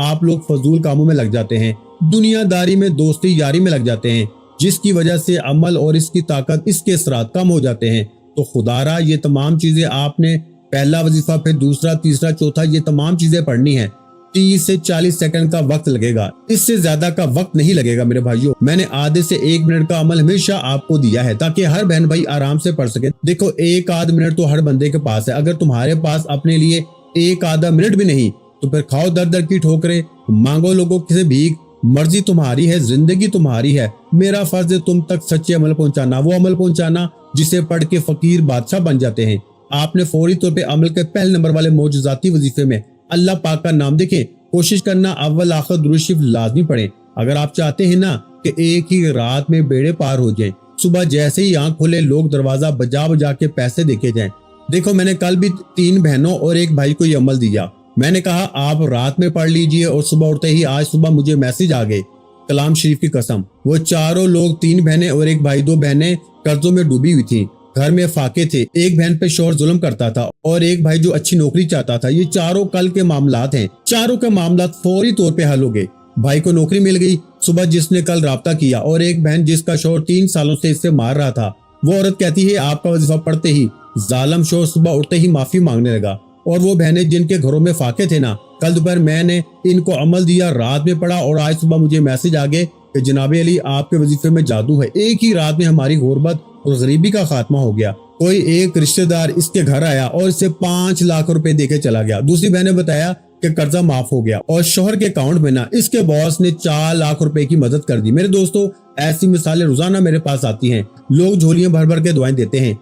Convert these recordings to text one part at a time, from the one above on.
آپ لوگ فضول کاموں میں لگ جاتے ہیں، دنیا داری میں، دوستی یاری میں لگ جاتے ہیں، جس کی وجہ سے عمل اور اس کی طاقت، اس کے اثرات کم ہو جاتے ہیں۔ تو خدا را یہ تمام چیزیں آپ نے پہلا وظیفہ، پھر دوسرا، تیسرا، چوتھا، یہ تمام چیزیں پڑھنی ہیں۔ 30 سے 40 سیکنڈ کا وقت لگے گا، اس سے زیادہ کا وقت نہیں لگے گا میرے بھائیوں۔ میں نے آدھے سے 1 منٹ کا عمل ہمیشہ آپ کو دیا ہے تاکہ ہر بہن بھائی آرام سے پڑھ سکے۔ دیکھو 1 منٹ تو ہر بندے کے پاس ہے، اگر تمہارے پاس اپنے لیے 1 منٹ بھی نہیں تو پھر کھاؤ در در کی ٹھوکریں، مانگو لوگوں سے بھیک، مرضی تمہاری ہے، زندگی تمہاری ہے۔ میرا فرض ہے تم تک سچے عمل پہنچانا، وہ عمل پہنچانا جسے پڑھ کے فقیر بادشاہ بن جاتے ہیں۔ آپ نے فوری طور پہ عمل کے پہلے نمبر والے معجزاتی وظیفے میں اللہ پاک کا نام دیکھیں، کوشش کرنا اول آخر درود شریف لازمی پڑھیں۔ اگر آپ چاہتے ہیں نا کہ ایک ہی رات میں بیڑے پار ہو جائیں، صبح جیسے ہی آنکھ کھلے لوگ دروازہ بجا بجا کے پیسے دیکھے جائیں۔ دیکھو میں نے کل بھی 3 بہنوں اور 1 بھائی کو یہ عمل دیا، میں نے کہا آپ رات میں پڑھ لیجئے اور صبح اٹھتے ہی آج صبح مجھے میسج آ گئے، کلام شریف کی قسم، وہ چاروں لوگ 3 بہنیں اور 1 بھائی، 2 بہنیں قرضوں میں ڈوبی ہوئی تھیں، گھر میں فاقے تھے، 1 بہن پہ شوہر ظلم کرتا تھا اور 1 بھائی جو اچھی نوکری چاہتا تھا۔ یہ چاروں کل کے معاملات ہیں، چاروں کے معاملات فوری طور پہ حل ہو گئے۔ بھائی کو نوکری مل گئی صبح جس نے کل رابطہ کیا، اور 1 بہن جس کا شوہر 3 سالوں سے اس سے مار رہا تھا، وہ عورت کہتی ہے آپ کا وظیفہ پڑھتے ہی ظالم شوہر صبح اٹھتے ہی معافی مانگنے لگا۔ اور وہ بہنیں جن کے گھروں میں فاقے تھے نا، کل دوپہر میں نے ان کو عمل دیا، رات میں پڑھا اور آج صبح مجھے میسج آ گئے کہ جناب علی آپ کے وظیفے میں جادو ہے۔ ایک ہی رات میں ہماری غربت اور غریبی کا خاتمہ ہو گیا۔ کوئی ایک رشتہ دار اس کے گھر آیا اور اسے 5 لاکھ روپے دے کے چلا گیا۔ دوسری بہن نے بتایا کہ قرضہ معاف ہو گیا اور شوہر کے اکاؤنٹ میں نا اس کے باس نے 4 لاکھ روپے کی مدد کر دی۔ میرے دوستو ایسی مثالیں روزانہ میرے پاس آتی ہیں، لوگ جھولیاں بھر بھر کے دعائیں دیتے ہیں۔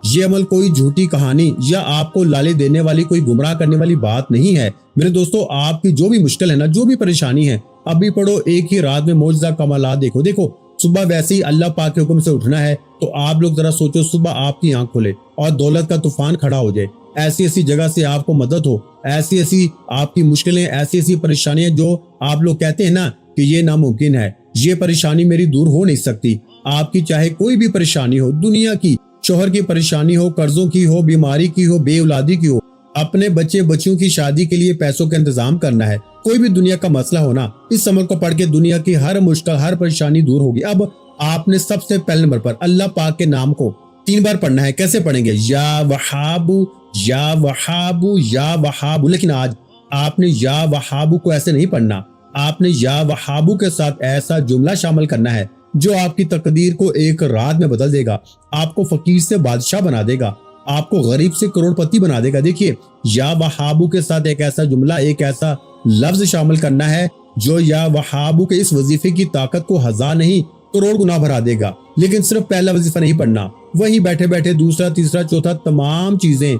یہ عمل کوئی جھوٹی کہانی یا آپ کو لالے دینے والی کوئی گمراہ کرنے والی بات نہیں ہے۔ میرے دوستو آپ کی جو بھی مشکل ہے نا، جو بھی پریشانی ہے، ابھی پڑھو، ایک ہی رات میں معجزہ کمالات دیکھو۔ دیکھو صبح ویسے ہی اللہ پاک کے حکم سے اٹھنا ہے تو آپ لوگ ذرا سوچو، صبح آپ کی آنکھ کھلے اور دولت کا طوفان کھڑا ہو جائے، ایسی ایسی جگہ سے آپ کو مدد ہو، ایسی ایسی آپ کی مشکلیں، ایسی ایسی پریشانیاں جو آپ لوگ کہتے ہیں نا کہ یہ ناممکن ہے، یہ پریشانی میری دور ہو نہیں سکتی۔ آپ کی چاہے کوئی بھی پریشانی ہو، دنیا کی، شوہر کی پریشانی ہو، قرضوں کی ہو، بیماری کی ہو، بے اولادی کی ہو، اپنے بچے بچیوں کی شادی کے لیے پیسوں کا انتظام کرنا ہے، کوئی بھی دنیا کا مسئلہ ہونا، اس عمل کو پڑھ کے دنیا کی ہر مشکل، ہر پریشانی دور ہوگی۔ اب آپ نے سب سے پہلے نمبر پر اللہ پاک کے نام کو 3 بار پڑھنا ہے۔ کیسے پڑھیں گے؟ یا وہابو، یا وہابو، یا وہابو۔ لیکن آج آپ نے یا وہابو کو ایسے نہیں پڑھنا، آپ نے یا وہابو کے ساتھ ایسا جملہ شامل کرنا ہے جو آپ کی تقدیر کو ایک رات میں بدل دے گا، آپ کو فقیر سے بادشاہ بنا دے گا، آپ کو غریب سے کروڑ پتی بنا دے گا۔ دیکھیے یا وہابو کے ساتھ ایک ایسا جملہ، ایک ایسا لفظ شامل کرنا ہے جو یا وہابو کے اس وظیفے کی طاقت کو 1000 نہیں کروڑ گنا بڑھا دے گا۔ لیکن صرف پہلا وظیفہ نہیں پڑھنا، وہیں بیٹھے بیٹھے دوسرا، تیسرا، چوتھا تمام چیزیں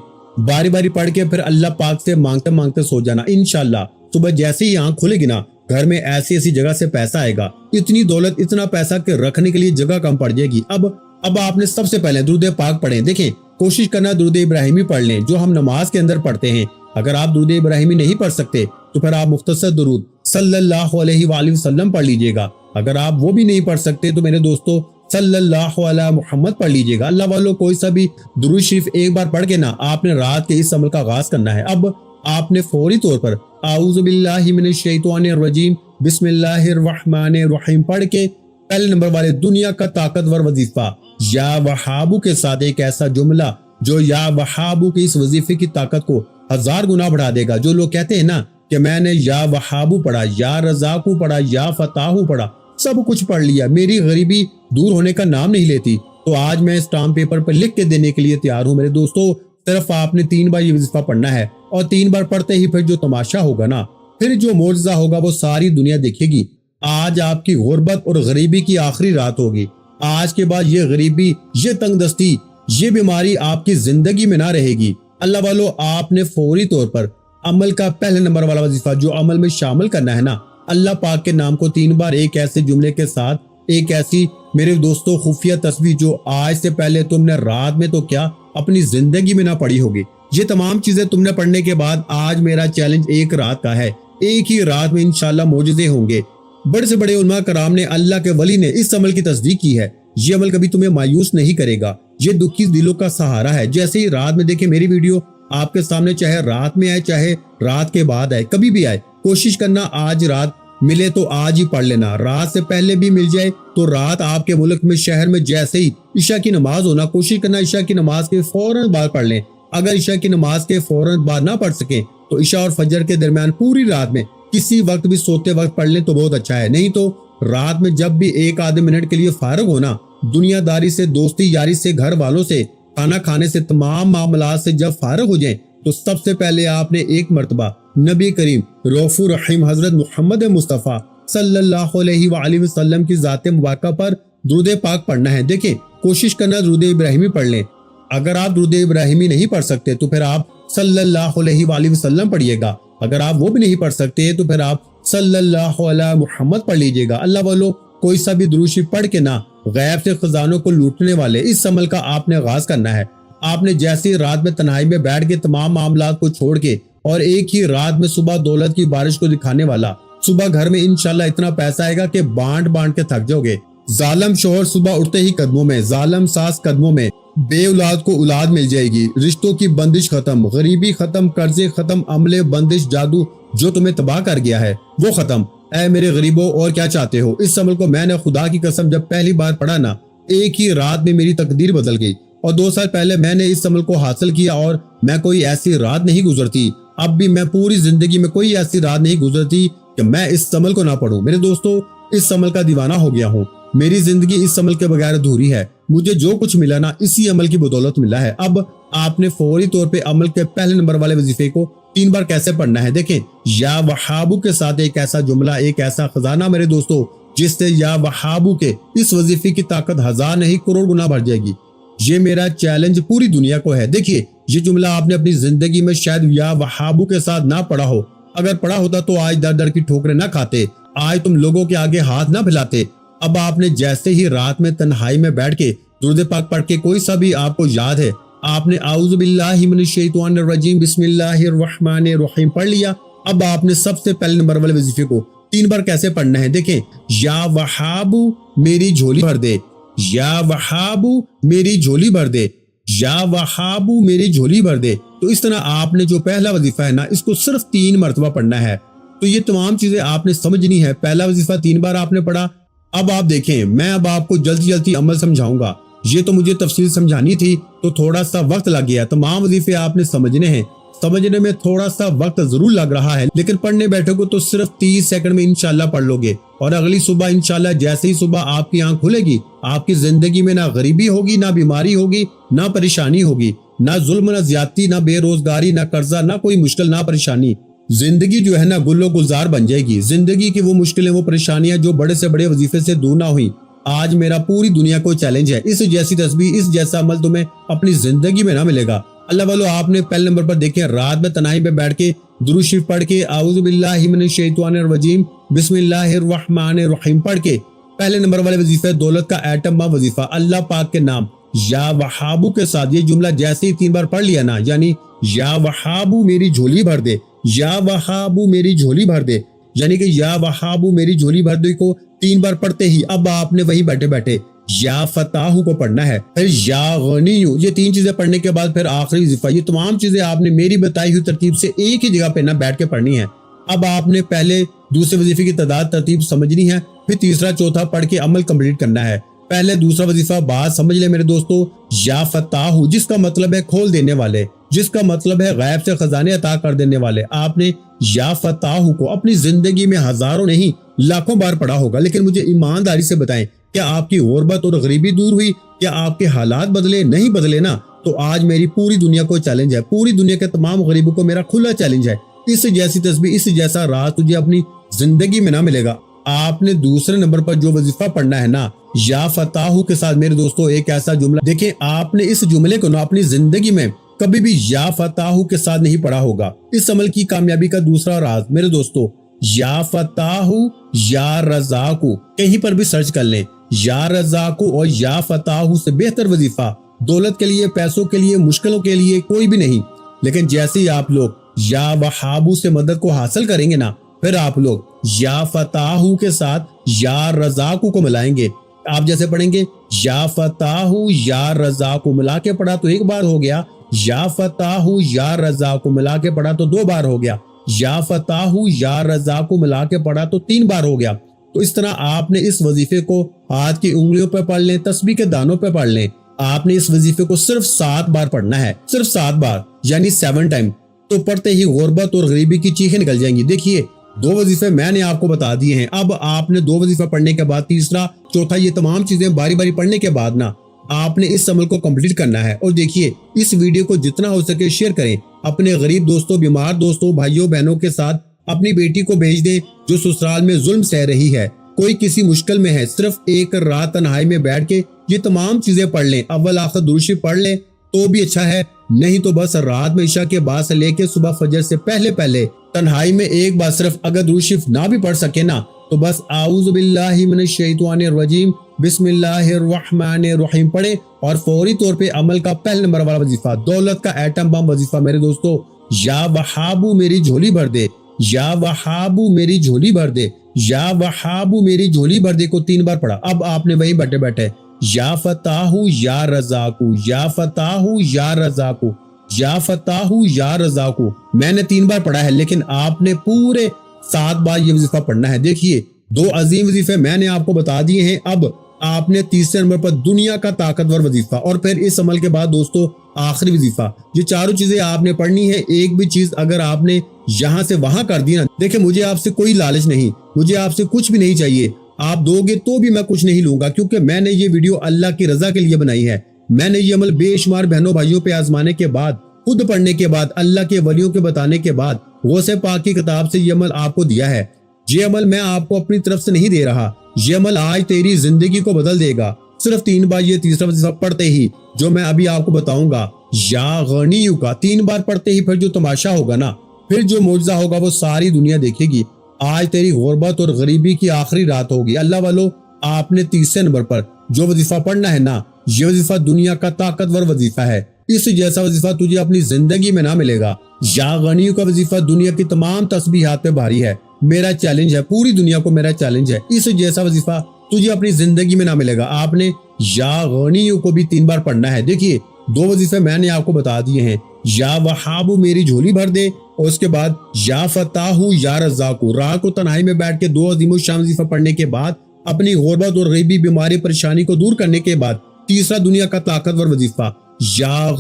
باری باری پڑھ کے پھر اللہ پاک سے مانگتے مانگتے سو جانا۔ انشاءاللہ صبح جیسے ہی آنکھ کھلے گی نا، گھر میں ایسی ایسی جگہ سے پیسہ آئے گا، اتنی دولت، اتنا پیسہ کہ رکھنے کے لیے جگہ کم پڑ جائے گی۔ اب آپ نے سب سے پہلے درود پاک پڑھیں۔ دیکھیں کوشش کرنا درود ابراہیمی پڑھ لیں جو ہم نماز کے اندر پڑھتے ہیں۔ اگر آپ درود ابراہیمی نہیں پڑھ سکتے تو پھر آپ مختصر درود صلی اللہ علیہ وآلہ وسلم پڑھ لیجئے گا۔ اگر آپ وہ بھی نہیں پڑھ سکتے تو میرے دوستو صلی اللہ علیہ محمد پڑھ لیجئے گا۔ اللہ والوں کوئی سا بھی درود شریف ایک بار پڑھ کے نا آپ نے رات کے اس عمل کا آغاز کرنا ہے۔ اب آپ نے فوری طور پر اعوذ باللہ من الشیطان الرجیم بسم اللہ الرحمن الرحیم پڑھ کے پہلے نمبر والے دنیا کا طاقتور وظیفہ یا وہابو کے ساتھ ایک ایسا جملہ جو یا وہابو کی اس وظیفے کی طاقت کو 1000 گنا بڑھا دے گا۔ جو لوگ کہتے ہیں نا کہ میں نے یا وہابو پڑھا، یا رزاقو پڑھا، یا فتاحو پڑھا، سب کچھ پڑھ لیا، میری غریبی دور ہونے کا نام نہیں لیتی، تو آج میں اسٹامپ پیپر پر لکھ کے دینے کے لیے تیار ہوں۔ میرے دوستو صرف آپ نے 3 بار یہ وظیفہ پڑھنا ہے اور 3 بار پڑھتے ہی پھر جو تماشا ہوگا نا، پھر جو معجزہ ہوگا وہ ساری دنیا دیکھے گی۔ آج آپ کی غربت اور غریبی کی آخری رات ہوگی۔ آج کے بعد یہ غریبی، یہ تنگ دستی، یہ بیماری آپ کی زندگی میں نہ رہے گی۔ اللہ والو آپ نے فوری طور پر عمل کا پہلے نمبر والا وظیفہ جو عمل میں شامل کرنا ہے نا، اللہ پاک کے نام کو 3 بار ایک ایسے جملے کے ساتھ، ایک ایسی میرے دوستو خفیہ تسبیح جو آج سے پہلے تم نے رات میں تو کیا اپنی زندگی میں نہ پڑھی ہوگی۔ یہ تمام چیزیں تم نے پڑھنے کے بعد آج میرا چیلنج ایک رات کا ہے، ایک ہی رات میں انشاءاللہ معجزے ہوں گے۔ بڑے سے بڑے علماء کرام نے، اللہ کے ولی نے اس عمل کی تصدیق کی ہے۔ یہ عمل کبھی تمہیں مایوس نہیں کرے گا، یہ دکھی دلوں کا سہارا ہے۔ جیسے ہی رات میں دیکھیں میری ویڈیو آپ کے سامنے، چاہے رات میں آئے چاہے رات کے بعد آئے، کبھی بھی آئے، کوشش کرنا آج رات ملے تو آج ہی پڑھ لینا، رات سے پہلے بھی مل جائے تو رات آپ کے ملک میں شہر میں جیسے ہی عشاء کی نماز ہونا، کوشش کرنا عشاء کی نماز کے فوراً بعد پڑھ لیں۔ اگر عشاء کی نماز کے فوراً بعد نہ پڑھ سکیں تو عشاء اور فجر کے درمیان پوری رات میں کسی وقت بھی سوتے وقت پڑھ لیں تو بہت اچھا ہے۔ نہیں تو رات میں جب بھی ایک آدھے منٹ کے لیے فارغ ہونا، دنیا داری سے، دوستی یاری سے، گھر والوں سے، کھانا کھانے سے، تمام معاملات سے جب فارغ ہو جائیں تو سب سے پہلے آپ نے ایک مرتبہ نبی کریم رؤوف الرحیم حضرت محمد مصطفیٰ صلی اللہ علیہ وآلہ وسلم کی ذات مبارکہ پر درود پاک پڑھنا ہے۔ دیکھیں کوشش کرنا درود ابراہیمی پڑھ لیں۔ اگر آپ درود ابراہیمی نہیں پڑھ سکتے تو پھر آپ صلی اللہ علیہ وآلہ وسلم پڑھیے گا۔ اگر آپ وہ بھی نہیں پڑھ سکتے تو پھر آپ صلی اللہ علیہ محمد پڑھ لیجئے گا۔ اللہ والو کوئی سا بھی درود شریف پڑھ کے نہ غیب سے خزانوں کو لوٹنے والے اس عمل کا آپ نے آغاز کرنا ہے۔ آپ نے جیسے رات میں تنہائی میں بیٹھ کے تمام معاملات کو چھوڑ کے اور ایک ہی رات میں صبح دولت کی بارش کو دکھانے والا، صبح گھر میں انشاءاللہ اتنا پیسہ آئے گا کہ بانٹ بانٹ کے تھک جاؤ گے۔ ظالم شوہر صبح اٹھتے ہی قدموں میں، ظالم ساس قدموں میں، بے اولاد کو اولاد مل جائے گی، رشتوں کی بندش ختم، غریبی ختم، قرضے ختم، عملے بندش جادو جو تمہیں تباہ کر گیا ہے وہ ختم۔ اے میرے غریبوں اور کیا چاہتے ہو؟ اس عمل کو میں نے خدا کی قسم جب پہلی بار پڑھا نا، ایک ہی رات میں میری تقدیر بدل گئی، اور 2 سال پہلے میں نے اس عمل کو حاصل کیا اور میں کوئی ایسی رات نہیں گزرتی، اب بھی میں پوری زندگی میں کوئی ایسی رات نہیں گزرتی کہ میں اس عمل کو نہ پڑھوں۔ میرے دوستو اس عمل کا دیوانہ ہو گیا ہوں، میری زندگی اس عمل کے بغیر ادھوری ہے، مجھے جو کچھ ملا نا اسی عمل کی بدولت ملا ہے۔ اب آپ نے فوری طور پہ عمل کے پہلے نمبر والے وظیفے کو 3 بار کیسے پڑھنا ہے؟ دیکھیں یا وہابو کے ساتھ ایک ایسا جملہ، ایک ایسا خزانہ میرے دوستو جس سے یا وہابو کے اس وظیفے کی طاقت 1000 نہیں کروڑ گنا بڑھ جائے گی۔ یہ میرا چیلنج پوری دنیا کو ہے۔ دیکھیے یہ جملہ آپ نے اپنی زندگی میں شاید یا وہابو کے ساتھ نہ پڑھا ہو، اگر پڑھا ہوتا تو آج در در کی ٹھوکریں نہ کھاتے، آج تم لوگوں کے آگے ہاتھ نہ پھیلاتے۔ اب آپ نے جیسے ہی رات میں تنہائی میں بیٹھ کے درود پاک پڑھ کے کوئی سا بھی آپ کو یاد ہے، آپ نے اعوذ باللہ من الشیطان الرجیم بسم اللہ الرحمن الرحیم پڑھ لیا۔ اب آپ نے سب سے پہلے نمبر والے وظیفے کو 3 بار کیسے پڑھنا ہے؟ دیکھیں یا وہابو میری جھولی بھر دے، یا وہابو میری جھولی بھر دے، یا وہابو میری جھولی بھر دے۔ تو اس طرح آپ نے جو پہلا وظیفہ ہے نا اس کو صرف 3 مرتبہ پڑھنا ہے۔ تو یہ تمام چیزیں آپ نے سمجھنی ہے۔ پہلا وظیفہ 3 بار آپ نے پڑھا۔ اب آپ دیکھیں میں اب آپ کو جلدی جلدی عمل سمجھاؤں گا، یہ تو مجھے تفصیل سمجھانی تھی تو تھوڑا سا وقت لگ گیا۔ تمام وظیفے آپ نے سمجھنے ہیں، سمجھنے میں تھوڑا سا وقت ضرور لگ رہا ہے، لیکن پڑھنے بیٹھو گے تو صرف 30 سیکنڈ میں انشاءاللہ پڑھ لو گے، اور اگلی صبح انشاءاللہ جیسے ہی صبح آپ کی آنکھ کھلے گی آپ کی زندگی میں نہ غریبی ہوگی، نہ بیماری ہوگی، نہ پریشانی ہوگی، نہ ظلم، نہ زیادتی، نہ بے روزگاری، نہ قرضہ، نہ کوئی مشکل، نہ پریشانی۔ زندگی جو ہے نا گل و گلزار بن جائے گی۔ زندگی کی وہ مشکلیں، وہ پریشانیاں جو بڑے سے بڑے وظیفے سے دور نہ ہوئی، آج میرا پوری دنیا کو چیلنج ہے، اس جیسی تسبیح، اس جیسا عمل تمہیں اپنی زندگی میں نہ ملے گا۔ اللہ والو آپ نے پہلے نمبر پر دیکھیں رات میں تنہائی میں بیٹھ کے درود شریف پڑھ کے اعوذ باللہ من الشیطان الرجیم بسم اللہ الرحمن الرحیم پڑھ کے پہلے نمبر والے وظیفے دولت کا ایٹم بم وظیفہ اللہ پاک کے نام یا وہابو کے ساتھ یہ جملہ جیسے ہی 3 بار پڑھ لیا نا، یعنی یا وہابو میری جھولی بھر دے، یا وہابو میری جھولی بھر دے، یعنی کہ یا وہابو میری جھولی بھر دے کو 3 بار پڑھتے ہی اب آپ نے وہی بیٹھے بیٹھے یا فتاحو کو پڑھنا ہے، پھر یا غنیو، یہ 3 چیزیں پڑھنے کے بعد پھر آخری وظیفہ۔ یہ تمام چیزیں آپ نے میری بتائی ہوئی ترتیب سے ایک ہی جگہ پہ نہ بیٹھ کے پڑھنی ہے۔ اب آپ نے پہلے دوسرے وظیفے کی تعداد ترتیب سمجھنی ہے، پھر تیسرا چوتھا پڑھ کے عمل کمپلیٹ کرنا ہے۔ پہلے دوسرا وظیفہ بات سمجھ لیں میرے دوستو، یا فتاحو جس کا مطلب ہے کھول دینے والے، جس کا مطلب ہے غیب سے خزانے عطا کر دینے والے۔ آپ نے یا فتاحو کو اپنی زندگی میں ہزاروں نہیں لاکھوں بار پڑھا ہوگا، لیکن مجھے ایمانداری سے بتائیں کیا آپ کی غربت اور غریبی دور ہوئی؟ کیا آپ کے حالات بدلے؟ نہیں بدلے نا۔ تو آج میری پوری دنیا کو چیلنج ہے، پوری دنیا کے تمام غریبوں کو میرا کھلا چیلنج ہے، اس جیسی تسبیح، اس جیسا راز تجھے اپنی زندگی میں نہ ملے گا۔ آپ نے دوسرے نمبر پر جو وظیفہ پڑھنا ہے نا یا فتاحو کے ساتھ میرے دوستو ایک ایسا جملہ، دیکھیں آپ نے اس جملے کو نا اپنی زندگی میں کبھی بھی یا فتاحو کے ساتھ نہیں پڑھا ہوگا۔ اس عمل کی کامیابی کا دوسرا راز میرے دوستو یا فتاحو یا رزاقو، کہیں پر بھی سرچ کر لیں، یا رزاقو اور یا فتاحو سے بہتر وظیفہ دولت کے لیے، پیسوں کے لیے، مشکلوں کے لیے کوئی بھی نہیں۔ لیکن جیسے ہی آپ لوگ یا وہابو سے مدد کو حاصل کریں گے نا، پھر آپ لوگ یا فتاحو کے ساتھ یا رزاقو کو ملائیں گے۔ آپ جیسے پڑھیں گے یا فتاحو یا رزاقو ملا کے پڑھا تو 1 بار ہو گیا، یا فتاحو یا رزاقو ملا کے پڑھا تو 2 بار ہو گیا۔ یا فتاح یا رزاق کو ملا کے پڑھا تو 3 بار ہو گیا۔ تو اس طرح آپ نے اس وظیفے کو ہاتھ کی انگلیوں پہ پڑھ لیں، تسبیح کے دانوں پہ پڑھ لیں۔ آپ نے اس وظیفے کو صرف 7 بار پڑھنا ہے، صرف 7 بار یعنی 7 ٹائم۔ تو پڑھتے ہی غربت اور غریبی کی چیخیں نکل جائیں گی۔ دیکھیے 2 وظیفے میں نے آپ کو بتا دیے ہیں، اب آپ نے 2 وظیفہ پڑھنے کے بعد تیسرا چوتھا یہ تمام چیزیں باری باری پڑھنے کے بعد نا آپ نے اس عمل کو کمپلیٹ کرنا ہے۔ اور دیکھیے اس ویڈیو کو جتنا ہو سکے شیئر کریں، اپنے غریب دوستوں، بیمار دوستوں، بھائیوں بہنوں کے ساتھ اپنی بیٹی کو بھیج دیں جو سسرال میں ظلم سہ رہی ہے، کوئی کسی مشکل میں ہے، صرف ایک رات تنہائی میں بیٹھ کے یہ تمام چیزیں پڑھ لیں، اول آخر درود شریف پڑھ لیں تو بھی اچھا ہے، نہیں تو بس رات میں عشاء کے بعد سے لے کے صبح فجر سے پہلے تنہائی میں ایک بار صرف اگر درود شریف نہ بھی پڑھ سکے نا تو بس اعوذ باللہ من الشیطان الرجیم بسم اللہ الرحمن الرحیم پڑھیں اور فوری طور پہ عمل کا پہلے نمبر والا وظیفہ، دولت کا ایٹم بم وظیفہ میرے دوستو، یا وہابو میری جھولی بھر دے، یا وہابو میری جھولی بھر دے، یا وہابو میری جھولی بھر دے کو 3 بار پڑھا۔ اب آپ نے وہیں بیٹھے یا فتاح یا رزاق، یا فتاح یا رزاق، یا فتاح یا رزاق، میں نے 3 بار پڑھا ہے لیکن آپ نے پورے 7 بار یہ وظیفہ پڑھنا ہے۔ دیکھیے 2 عظیم وظیفے میں نے آپ کو بتا دیے ہیں، اب آپ نے تیسرے نمبر پر دنیا کا طاقتور وظیفہ، اور پھر اس عمل کے بعد دوستو آخری وظیفہ، یہ چاروں چیزیں آپ نے پڑھنی ہے۔ ایک بھی چیز اگر آپ نے یہاں سے وہاں کر دی نا، دیکھیں مجھے آپ سے کوئی لالچ نہیں، مجھے آپ سے کچھ بھی نہیں چاہیے، آپ دو گے تو بھی میں کچھ نہیں لوں گا، کیونکہ میں نے یہ ویڈیو اللہ کی رضا کے لیے بنائی ہے۔ میں نے یہ عمل بے شمار بہنوں بھائیوں پہ آزمانے کے بعد، خود پڑھنے کے بعد، اللہ کے ولیوں کے بتانے کے بعد، غوث پاک کی کتاب سے یہ عمل آپ کو دیا ہے۔ یہ عمل میں آپ کو اپنی طرف سے نہیں دے رہا، یہ عمل آج تیری زندگی کو بدل دے گا۔ صرف 3 بار یہ تیسرا وظیفہ پڑھتے ہی جو میں ابھی آپ کو بتاؤں گا، یا غنیو کا 3 بار پڑھتے ہی پھر جو تماشا ہوگا نا، پھر جو معجزہ ہوگا وہ ساری دنیا دیکھے گی۔ آج تیری غربت اور غریبی کی آخری رات ہوگی۔ اللہ والو آپ نے تیسرے نمبر پر جو وظیفہ پڑھنا ہے نا، یہ وظیفہ دنیا کا طاقتور وظیفہ ہے، اس جیسا وظیفہ تجھے اپنی زندگی میں نہ ملے گا۔ یا غنیو کا وظیفہ دنیا کی تمام تسبیحات پہ بھاری ہے، میرا چیلنج ہے، پوری دنیا کو میرا چیلنج ہے، اس جیسا وظیفہ تجھے اپنی زندگی میں نہ ملے گا۔ آپ نے یا غنیو کو بھی 3 بار پڑھنا ہے۔ دیکھیے 2 وظیفے میں نے آپ کو بتا دیے ہیں، یا وہابو میری جھولی بھر دے، اور اس کے بعد یا فتاح یا رزاق، رات کو تنہائی میں بیٹھ کے 2 عظیم الشان وظیفہ پڑھنے کے بعد، اپنی غربت اور غریبی بیماری پریشانی کو دور کرنے کے بعد تیسرا دنیا کا طاقتور وظیفہ یا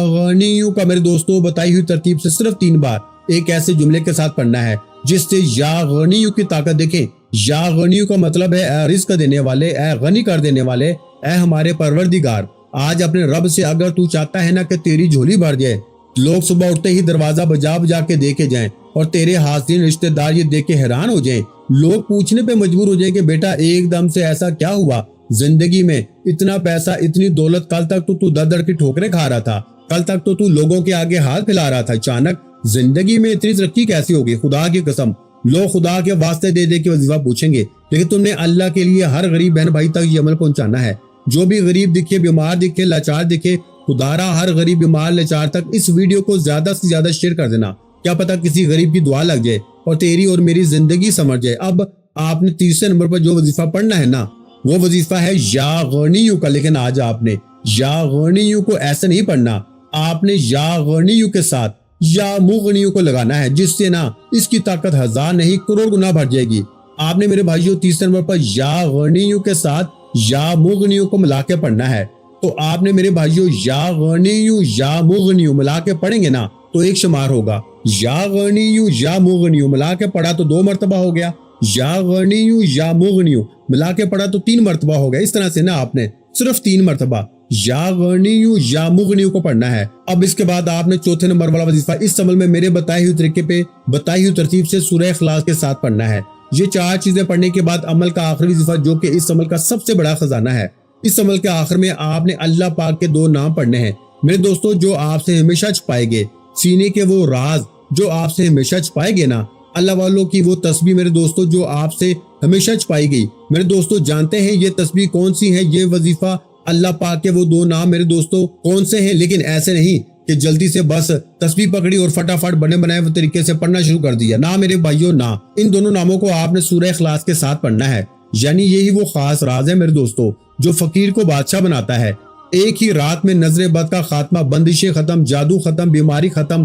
غنیو کا میرے دوستوں بتائی ہوئی ترتیب سے صرف 3 بار ایک ایسے جملے کے ساتھ پڑھنا ہے جس سے یا غنیو کی طاقت دیکھیں۔ یا غنیو کا مطلب ہے اے رزق دینے والے، اے غنی کر دینے والے، اے ہمارے پروردگار، آج اپنے رب سے اگر تو چاہتا ہے نا کہ تیری جھولی بھر جائے، لوگ صبح اٹھتے ہی دروازہ بجا بجا کے دیکھے جائیں اور تیرے حاضرین رشتہ دار یہ دیکھ کے حیران ہو جائیں، لوگ پوچھنے پہ مجبور ہو جائیں کہ بیٹا ایک دم سے ایسا کیا ہوا، زندگی میں اتنا پیسہ اتنی دولت، کل تک تو در در کی ٹھوکریں کھا رہا تھا، کل تک تو لوگوں کے آگے ہاتھ پھیلا رہا تھا، اچانک زندگی میں اتنی ترقی کیسی ہوگی؟ خدا کی قسم لوگ خدا کے واسطے دے دے کے وظیفہ پوچھیں گے، لیکن تم نے اللہ کے لیے ہر غریب بہن بھائی تک یہ عمل پہنچانا ہے۔ جو بھی غریب دکھے، بیمار دکھے، لاچار دکھے، خدارا ہر غریب بیمار لاچار تک اس ویڈیو کو زیادہ سے زیادہ شیئر کر دینا، کیا پتا کسی غریب کی دعا لگ جائے اور تیری اور میری زندگی سمجھ جائے۔ اب آپ نے تیسرے نمبر پر جو وظیفہ پڑھنا ہے نا، وہ وظیفہ ہے یا غنیو کا، لیکن آج آپ نے یا غنیو کو ایسے نہیں پڑھنا، آپ نے یا غنیو کے ساتھ یا مغنیو کو لگانا ہے، جس سے نا اس کی طاقت 1000 نہیں کروڑ گنا بڑھ جائے گی۔ آپ نے میرے بھائیوں تیسرے نمبر پر یا غنیو کے ساتھ یا مغنیو کو ملا کے پڑھنا ہے، تو آپ نے میرے بھائیوں یا غنیو یا مغنیو ملا کے پڑھیں گے نا تو ایک شمار ہوگا، یا غنیو یا مغنیو ملا کے پڑھا تو 2 مرتبہ ہو گیا، یا غنیو یا مغنیو ملا کے پڑھا تو 3 مرتبہ ہو گیا۔ اس طرح سے نا آپ نے صرف 3 مرتبہ یا غنیو یا مغنیو کو پڑھنا ہے۔ اب اس کے بعد آپ نے چوتھے نمبر والا وظیفہ اس عمل میں میرے بتائے ہوئے طریقے پہ بتائی ہوئی ترتیب سے سورہ اخلاص کے ساتھ پڑھنا ہے۔ یہ 4 چیزیں پڑھنے کے بعد عمل کا آخری وظیفہ جو کہ اس عمل کا سب سے بڑا خزانہ ہے، اس عمل کے آخر میں آپ نے اللہ پاک کے 2 نام پڑھنے ہیں میرے دوستو، جو آپ سے ہمیشہ چھپائے گے، سینے کے وہ راز جو آپ سے ہمیشہ چھپائے گے نا، اللہ والوں کی وہ تسبیح میرے دوستو جو آپ سے ہمیشہ چھپائی گئی۔ میرے دوستو جانتے ہیں یہ تسبیح کون سی ہے؟ یہ وظیفہ اللہ پاک کے وہ 2 نام میرے دوستو کون سے ہیں؟ لیکن ایسے نہیں کہ جلدی سے بس تسبیح پکڑی اور فٹافٹ بنے بنائے ہوئے طریقے سے پڑھنا شروع کر دیا، نہ میرے بھائیوں نہ، ان دونوں ناموں کو آپ نے سورہ اخلاص کے ساتھ پڑھنا ہے۔ یعنی یہی وہ خاص راز ہے میرے دوستو جو فقیر کو بادشاہ بناتا ہے۔ ایک ہی رات میں نظر بد کا خاتمہ، بندشیں ختم، جادو ختم، بیماری ختم،